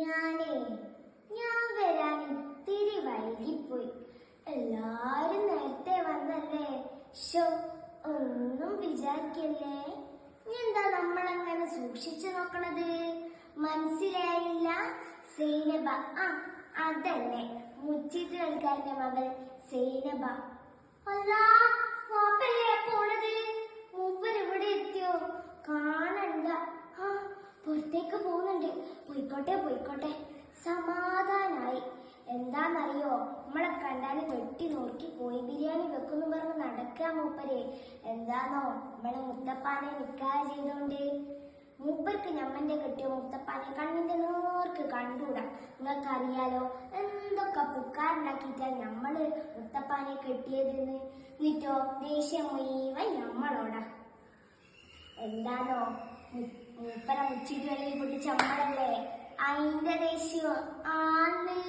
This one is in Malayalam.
ഞാനേ ഞാൻ വരാൻ ഇത്തിരി വൈകിപ്പോയി. എല്ലാരും നേരത്തെ വന്നല്ലേ. ഷോ ഒന്നും വിചാരിക്കല്ലേ. എന്താ നമ്മളങ്ങനെ സൂക്ഷിച്ചു നോക്കണത്? മനസ്സിലായില്ല? സൈനബ. ആ അതന്നെ, മുച്ചീട്ട് കളിക്കാരന്റെ മകൾ സൈനബ. അല്ലാ, വാപ്പല്ലേ പോണത്? മൂപ്പർ ഇവിടെ എത്തിയോ? കാണണ്ട. ആ പുറത്തേക്ക് പോകുന്നുണ്ട്. പോയിക്കോട്ടെ പോയിക്കോട്ടെ, സമാധാനായി. എന്താന്നറിയോ, നമ്മളെ കണ്ടാല് തൊട്ടി നോക്കി കോഴി ബിരിയാണി വെക്കുന്നു പറഞ്ഞ് നടക്കുക മൂപ്പര്. എന്താന്നോ, നമ്മളെ മുത്തപ്പാനെ നിക്കാഹ് ചെയ്തോണ്ട് മൂപ്പർക്ക് ഞമ്മന്റെ കെട്ടിയ മുത്തപ്പാനെ കണ്ണിന്റെ നേർക്ക് കണ്ടൂടാ. നിങ്ങൾക്കറിയാലോ എന്തൊക്കെ പുക്കാറുണ്ടാക്കിയിട്ടാ ഞമ്മള് മുത്തപ്പാനെ കെട്ടിയതെന്ന്. എന്നിട്ടോ ദേഷ്യം മുഴുവൻ ഞമ്മളോടാ. എന്താണോ, മൂപ്പര മുച്ചിട്ട് വെളിയിൽ പൊട്ടിച്ച നമ്മളല്ലേ, അതിന്റെ ദേഷ്യം ആന്ന്.